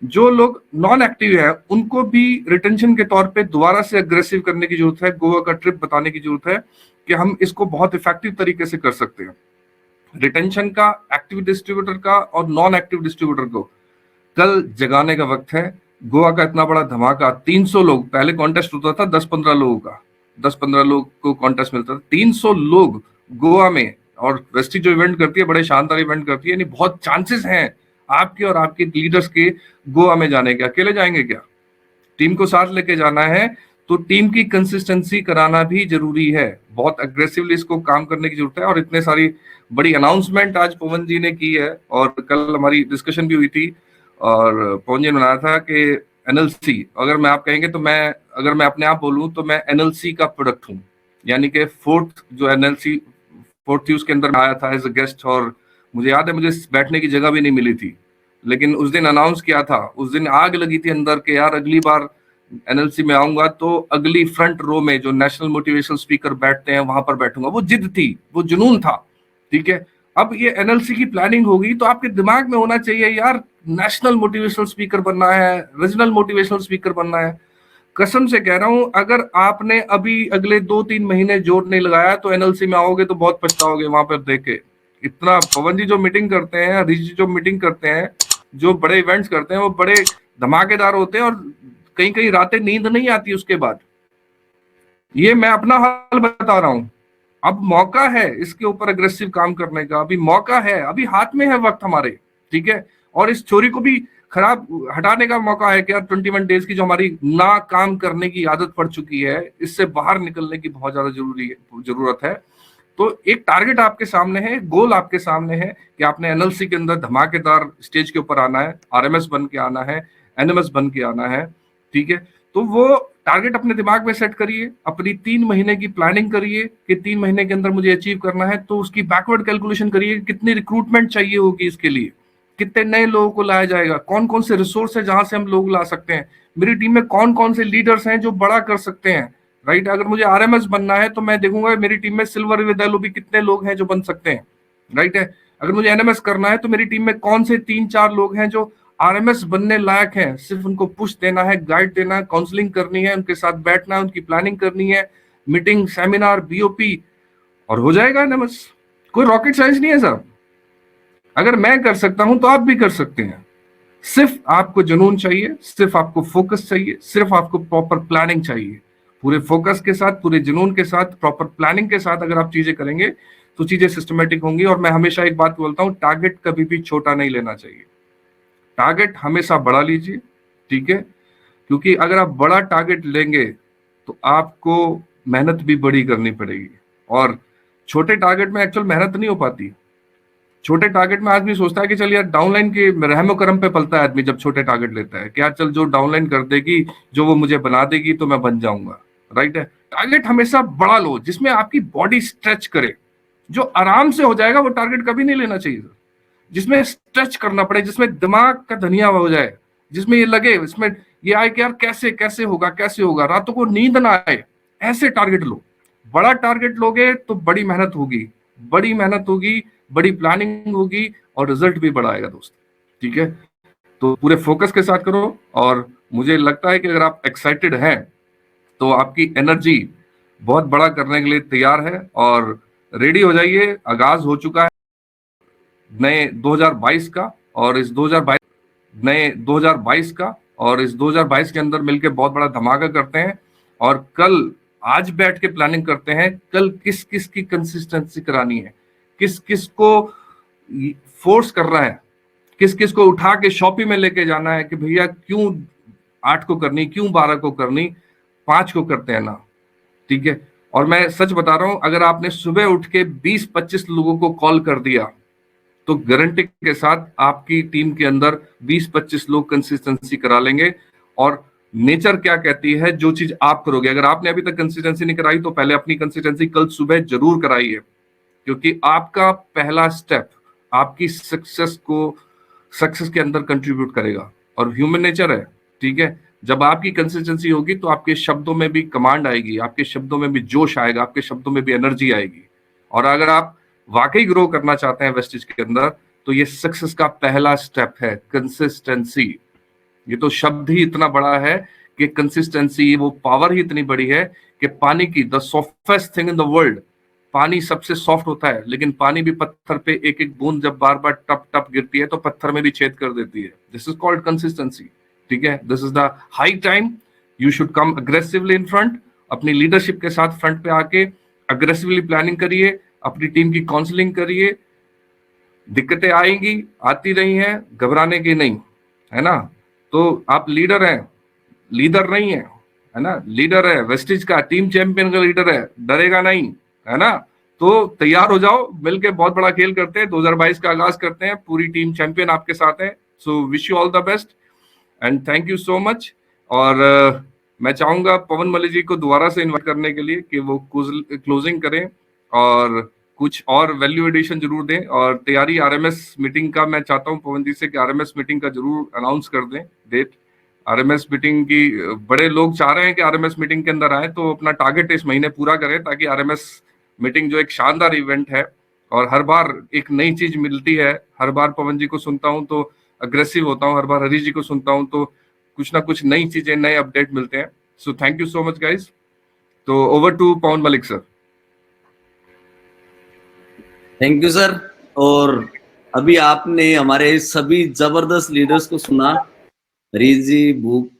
जो लोग नॉन एक्टिव है, उनको भी रिटेंशन के तौर पे दोबारा से अग्रेसिव करने की जरूरत है। गोवा का ट्रिप बताने की जरूरत है कि हम इसको बहुत इफेक्टिव तरीके से कर सकते हैं। रिटेंशन का, एक्टिव डिस्ट्रीब्यूटर का और नॉन एक्टिव डिस्ट्रीब्यूटर को कल जगाने का वक्त है। गोवा का इतना बड़ा धमाका, 300 लोग, पहले कॉन्टेस्ट होता था 10-15 लोगों का, 10-15 लोग को कॉन्टेस्ट मिलता था, 300 लोग गोवा में। और वेस्टिज जो इवेंट करती है बड़े शानदार इवेंट करती है, यानी बहुत चांसेस हैं आपके और आपके लीडर्स के गोवा में जाने के। अकेले जाएंगे क्या, टीम को साथ लेके जाना है, तो टीम की कंसिस्टेंसी कराना भी जरूरी है। बहुत अग्रेसिवली इसको काम करने की जरूरत है। और इतने सारी बड़ी अनाउंसमेंट आज पवन जी ने की है, और कल हमारी डिस्कशन भी हुई थी, और पवन जी ने बनाया था कि एनएलसी, अगर मैं आप कहेंगे तो अगर मैं अपने आप बोलूं तो मैं एनएलसी का प्रोडक्ट हूं। यानी कि फोर्थ जो एनएलसी फोर्थ थी उसके अंदर आया था एज अ गेस्ट, और मुझे याद है मुझे बैठने की जगह भी नहीं मिली थी, लेकिन उस दिन अनाउंस किया था, उस दिन आग लगी थी अंदर के यार अगली बार एनएलसी में आऊंगा तो अगली फ्रंट रो में जो नेशनल मोटिवेशनल स्पीकर बैठते हैं वहां पर बैठूंगा। वो जिद थी, वो जुनून था, ठीक है। अब ये एनएलसी की प्लानिंग होगी तो आपके दिमाग में होना चाहिए यार नेशनल मोटिवेशनल स्पीकर बनना है, रीजनल मोटिवेशनल स्पीकर बनना है। कसम से कह रहा हूं, अगर आपने अभी अगले 2-3 महीने जोर नहीं लगाया तो एनएलसी में आओगे तो बहुत पछताओगे वहां पर देखे। इतना पवन जी जो मीटिंग करते हैं, हरीश जी जो मीटिंग करते हैं, जो बड़े इवेंट्स करते हैं, वो बड़े धमाकेदार होते हैं, और कहीं कहीं रातें नींद नहीं आती उसके बाद। ये मैं अपना हाल बता रहा हूं। अब मौका है इसके ऊपर अग्रेसिव काम करने का, अभी मौका है, अभी हाथ में है वक्त हमारे, ठीक है। और इस चोरी को भी खराब हटाने का मौका है कि यार 21 डेज की जो हमारी ना काम करने की आदत पड़ चुकी है, इससे बाहर निकलने की बहुत ज्यादा जरूरत है। तो एक टारगेट आपके सामने है, गोल आपके सामने है कि आपने एनएलसी के अंदर धमाकेदार स्टेज के ऊपर आना है, आरएमएस बन के आना है, एनएमएस बन के आना है, ठीक है। तो वो टारगेट अपने दिमाग में सेट करिए, अपनी 3 महीने की प्लानिंग करिए कि 3 महीने के अंदर मुझे अचीव करना है। तो उसकी बैकवर्ड कैलकुलेशन करिए, कितनी रिक्रूटमेंट चाहिए होगी इसके लिए, कितने नए लोगों को लाया जाएगा, कौन कौन से रिसोर्स है जहां से हम लोग ला सकते हैं, मेरी टीम में कौन कौन से लीडर्स हैं जो बड़ा कर सकते हैं, राइट। अगर मुझे आरएमएस बनना है तो मैं देखूंगा मेरी टीम में सिल्वर विद भी कितने लोग हैं जो बन सकते हैं, राइट है। अगर मुझे एनएमएस करना है तो मेरी टीम में कौन से 3-4 लोग हैं जो आरएमएस बनने लायक हैं, सिर्फ उनको पुश देना है, गाइड देना है, काउंसलिंग करनी है, उनके साथ बैठना है, उनकी प्लानिंग करनी है, मीटिंग, सेमिनार, बीओपी, और हो जाएगा एनएमएस। कोई रॉकेट साइंस नहीं है साहब। अगर मैं कर सकता हूं तो आप भी कर सकते हैं। सिर्फ आपको जुनून चाहिए, सिर्फ आपको फोकस चाहिए, सिर्फ आपको प्रॉपर प्लानिंग चाहिए। पूरे फोकस के साथ, पूरे जुनून के साथ, प्रॉपर प्लानिंग के साथ अगर आप चीजें करेंगे तो चीजें सिस्टमेटिक होंगी। और मैं हमेशा एक बात बोलता हूं, टारगेट कभी भी छोटा नहीं लेना चाहिए, टारगेट हमेशा बड़ा लीजिए, ठीक है। क्योंकि अगर आप बड़ा टारगेट लेंगे तो आपको मेहनत भी बड़ी करनी पड़ेगी, और छोटे टारगेट में एक्चुअल मेहनत नहीं हो पाती। छोटे टारगेट में आदमी सोचता है कि चल यार डाउनलाइन के रहमो करम पे पलता है आदमी, जब छोटे टारगेट लेता है कि यार चल जो डाउनलाइन कर देगी, जो वो मुझे बना देगी तो मैं बन जाऊंगा, राइट है। टारगेट हमेशा बड़ा लो जिसमें आपकी बॉडी स्ट्रेच करे, जो आराम से हो जाएगा वो टारगेट कभी नहीं लेना चाहिए। जिसमें स्ट्रेच करना पड़े, जिसमें दिमाग का धनिया हो जाए, जिसमें ये लगे, इसमें ये आए कि यार कैसे कैसे होगा, कैसे होगा, रातों को नींद ना आए, ऐसे टारगेट लो। बड़ा टारगेट लोगे तो बड़ी मेहनत होगी, बड़ी मेहनत होगी, बड़ी प्लानिंग होगी, और रिजल्ट भी बड़ा आएगा दोस्त, ठीक है। तो पूरे फोकस के साथ करो, और मुझे लगता है कि अगर आप एक्साइटेड हैं तो आपकी एनर्जी बहुत बड़ा करने के लिए तैयार है, और रेडी हो जाइए। आगाज हो चुका है नए 2022 का, और इस 2022 का, और इस 2022 के अंदर मिलकर बहुत बड़ा धमाका करते हैं। और कल आज बैठ के प्लानिंग करते हैं कल किस किस की कंसिस्टेंसी करानी है, किस किस को फोर्स कर रहा है, किस किस को उठा के शॉपी में लेके जाना है कि भैया क्यों 8 को करनी, क्यों 12 को करनी, 5 को करते हैं ना, ठीक है। और मैं सच बता रहा हूं, अगर आपने सुबह उठ के 20-25 लोगों को कॉल कर दिया तो गारंटी के साथ आपकी टीम के अंदर 20-25 लोग कंसिस्टेंसी करा लेंगे। और नेचर क्या कहती है, जो चीज आप करोगे, अगर आपने अभी तक कंसिस्टेंसी नहीं कराई तो पहले अपनी कंसिस्टेंसी कल सुबह जरूर कराइए, क्योंकि आपका पहला स्टेप आपकी सक्सेस के अंदर कंट्रीब्यूट करेगा। और ह्यूमन नेचर है, ठीक है, जब आपकी कंसिस्टेंसी होगी तो आपके शब्दों में भी कमांड आएगी, आपके शब्दों में भी जोश आएगा, आपके शब्दों में भी एनर्जी आएगी। और अगर आप वाकई ग्रो करना चाहते हैं वेस्टिज के अंदर तो ये सक्सेस का पहला स्टेप है कंसिस्टेंसी। ये तो शब्द ही इतना बड़ा है कि कंसिस्टेंसी, वो पावर ही इतनी बड़ी है कि पानी की the softest thing in the world, पानी सबसे सॉफ्ट होता है, लेकिन पानी भी पत्थर पे एक एक बूंद जब बार बार टप टप गिरती है तो पत्थर में भी छेद कर देती है। दिस इज कॉल्ड कंसिस्टेंसी, ठीक है, this is the high time, you should come aggressively in front, अपनी लीडरशिप के साथ फ्रंट पे आके अग्रेसिवली प्लानिंग करिए, अपनी टीम की काउंसलिंग करिए। दिक्कतें आएंगी, आती रही हैं, घबराने की नहीं, है ना। तो आप लीडर हैं, लीडर नहीं है ना, लीडर है, वेस्टिज का टीम चैंपियन का लीडर है, डरेगा नहीं, है ना। तो तैयार हो जाओ, मिलके बहुत बड़ा खेल करते हैं, 2022 का आगाज करते हैं, पूरी टीम चैंपियन आपके साथ है। So wish you all the best and thank you so much. और मैं चाहूंगा पवन मलिक जी को दोबारा से इन्वाइट करने के लिए कि वो क्लोजिंग करें और कुछ और वैल्यू एडिशन जरूर दें। और तैयारी आरएमएस मीटिंग का मैं चाहता हूं पवन जी से कि आरएमएस मीटिंग का जरूर अनाउंस कर दें डेट। आरएमएस मीटिंग की बड़े लोग चाह रहे हैं कि आरएमएस मीटिंग के अंदर आए, तो अपना टारगेट इस महीने पूरा करें ताकि आरएमएस मीटिंग जो एक शानदार इवेंट है और हर बार एक नई चीज मिलती है। हर बार पवन जी को सुनता हूं तो अग्रेसिव होता हूं, हर बार हरीश जी को सुनता हूं तो कुछ ना कुछ नई चीजें, नए अपडेट मिलते हैं। So thank you so much guys. तो over to Pawan Malik sir. Thank you sir. और अभी आपने हमारे सभी जबरदस्त लीडर्स को सुना, हरीश जी, भूप,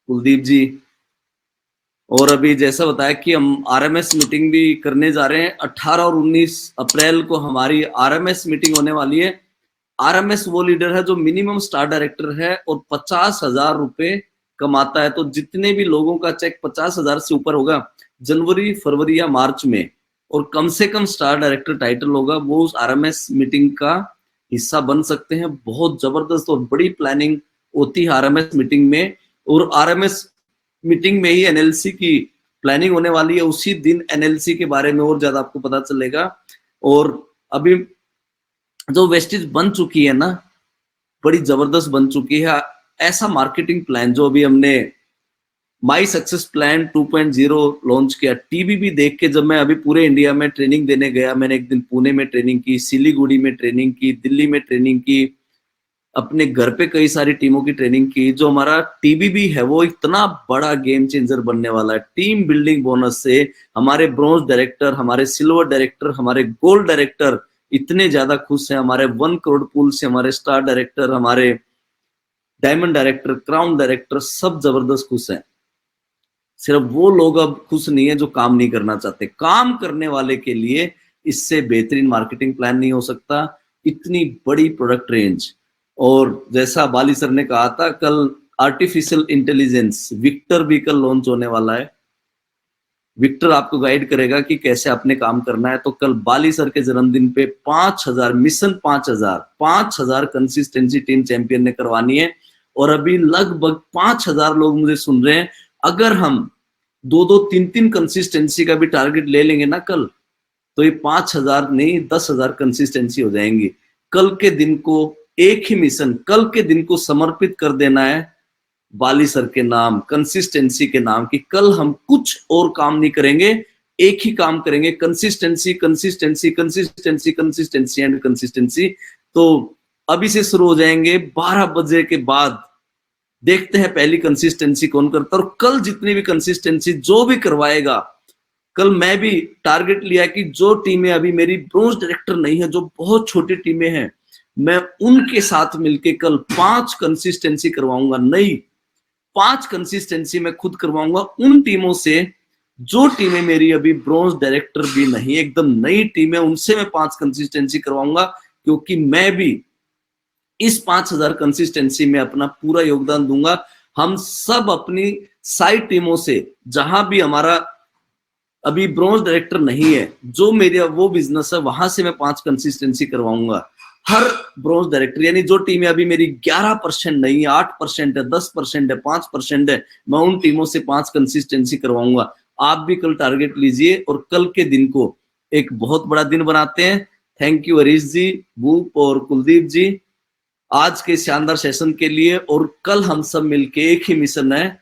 कुलदीप जी, और अभी जैसा बताया कि हम आरएमएस मीटिंग भी करने जा रहे हैं। 18 और 19 अप्रैल को हमारी आरएमएस मीटिंग होने वाली है। आरएमएस वो लीडर है जो मिनिमम स्टार डायरेक्टर है और 50,000 रुपए कमाता है। तो जितने भी लोगों का चेक 50,000 से ऊपर होगा जनवरी, फरवरी या मार्च में, और कम से कम स्टार डायरेक्टर टाइटल होगा, वो उस आरएमएस मीटिंग का हिस्सा बन सकते हैं। बहुत जबरदस्त और बड़ी प्लानिंग होती है आरएमएस मीटिंग में, और आरएमएस मीटिंग में ही एनएलसी की प्लानिंग होने वाली है। उसी दिन एनएलसी के बारे में और ज्यादा आपको पता चलेगा। और अभी जो वेस्टिज बन चुकी है ना, बड़ी जबरदस्त बन चुकी है। ऐसा मार्केटिंग प्लान जो अभी हमने माई सक्सेस प्लान 2.0 लॉन्च किया, टीबीबी देख के जब मैं अभी पूरे इंडिया में ट्रेनिंग देने गया, मैंने एक दिन पुणे में ट्रेनिंग की, सिलीगुड़ी में ट्रेनिंग की, दिल्ली में ट्रेनिंग की, अपने घर पे कई सारी टीमों की ट्रेनिंग की। जो हमारा टीबीबी है वो इतना बड़ा गेम चेंजर बनने वाला है। टीम बिल्डिंग बोनस से हमारे ब्रॉन्ज डायरेक्टर, हमारे सिल्वर डायरेक्टर, हमारे गोल्ड डायरेक्टर इतने ज्यादा खुश हैं। हमारे 1 करोड़ पूल से हमारे स्टार डायरेक्टर, हमारे डायमंड डायरेक्टर, क्राउन डायरेक्टर सब जबरदस्त खुश हैं। सिर्फ वो लोग अब खुश नहीं है जो काम नहीं करना चाहते। काम करने वाले के लिए इससे बेहतरीन मार्केटिंग प्लान नहीं हो सकता। इतनी बड़ी प्रोडक्ट रेंज, और जैसा बाली सर ने कहा था, कल आर्टिफिशियल इंटेलिजेंस विक्टर भी कल लॉन्च होने वाला है। विक्टर आपको गाइड करेगा कि कैसे आपने काम करना है। तो कल बाली सर के जन्मदिन पे 5,000 मिशन 5,000 कंसिस्टेंसी टीम चैंपियन ने करवानी है। और अभी लगभग 5,000 लोग मुझे सुन रहे हैं। अगर हम 2-2, 3-3 कंसिस्टेंसी का भी टारगेट ले लेंगे ना कल, तो ये 5,000 नहीं 10,000 कंसिस्टेंसी हो जाएंगी। कल के दिन को एक ही मिशन, कल के दिन को समर्पित कर देना है बाली सर के नाम, कंसिस्टेंसी के नाम, कि कल हम कुछ और काम नहीं करेंगे, एक ही काम करेंगे, consistency consistency consistency consistency and consistency. तो अभी से शुरू हो जाएंगे। 12 बजे के बाद देखते हैं पहली कंसिस्टेंसी कौन करता है। और कल जितनी भी कंसिस्टेंसी जो भी करवाएगा, कल मैं भी टारगेट लिया कि जो टीमें अभी मेरी ब्रॉन्ज डायरेक्टर नहीं है, जो बहुत छोटी टीमें हैं, मैं उनके साथ मिलके कल 5 कंसिस्टेंसी करवाऊंगा। नहीं, 5 कंसिस्टेंसी मैं खुद करवाऊंगा उन टीमों से जो टीमें मेरी अभी ब्रॉन्ज डायरेक्टर भी नहीं, एकदम नई टीम है, उनसे मैं 5 कंसिस्टेंसी करवाऊंगा। क्योंकि मैं भी इस 5,000 कंसिस्टेंसी में अपना पूरा योगदान दूंगा। हम सब अपनी साइड टीमों से, जहां भी हमारा अभी ब्रॉन्ज डायरेक्टर नहीं है, जो मेरा वो बिजनेस है, वहां से मैं 5 कंसिस्टेंसी करवाऊंगा। हर ब्रॉन्ज डायरेक्टर, यानी जो टीमें अभी मेरी 11% नहीं है, 8% है, 10% है, 5% है, मैं उन टीमों से 5 कंसिस्टेंसी करवाऊंगा। आप भी कल टारगेट लीजिए और कल के दिन को एक बहुत बड़ा दिन बनाते हैं। थैंक यू हरीश जी, भूप और कुलदीप जी, आज के शानदार सेशन के लिए। और कल हम सब मिलके एक ही मिशन है,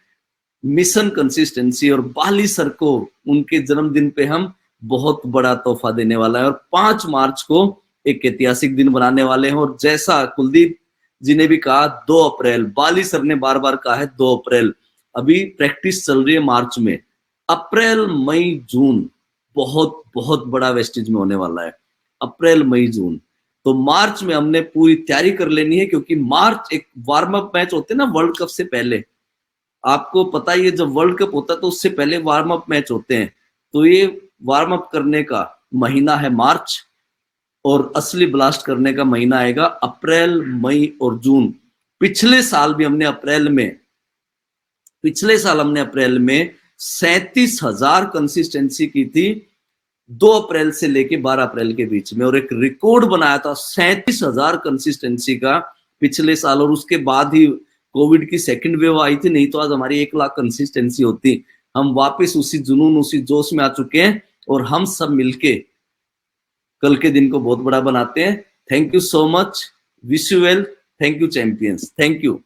मिशन कंसिस्टेंसी। और बाली सर को उनके जन्मदिन पे हम बहुत बड़ा तोहफा देने वाला है। और 5 मार्च को एक ऐतिहासिक दिन बनाने वाले हैं। और जैसा कुलदीप जी ने भी कहा, 2 अप्रैल, बाली सर ने बार बार कहा है 2 अप्रैल, अभी प्रैक्टिस चल रही है मार्च में। अप्रैल, मई, जून बहुत बहुत बड़ा वेस्टेज में होने वाला है। अप्रैल, मई, जून तो मार्च में हमने पूरी तैयारी कर लेनी है, क्योंकि मार्च एक वार्म अप मैच होते हैं ना वर्ल्ड कप से पहले। आपको पता ही है जब वर्ल्ड कप होता है तो उससे पहले वार्म अप मैच होते हैं। तो ये वार्म अप करने का महीना है मार्च, और असली ब्लास्ट करने का महीना आएगा अप्रैल, मई और जून। पिछले साल हमने अप्रैल में 37,000 कंसिस्टेंसी की थी 2 अप्रैल से लेके 12 अप्रैल के बीच में, और एक रिकॉर्ड बनाया था 37,000 कंसिस्टेंसी का पिछले साल। और उसके बाद ही कोविड की सेकंड वेव आई थी, नहीं तो आज हमारी 1 लाख कंसिस्टेंसी होती। हम वापस उसी जुनून, उसी जोश में आ चुके हैं, और हम सब मिलके कल के दिन को बहुत बड़ा बनाते हैं। Thank you so much, wish you well, thank you champions, thank you.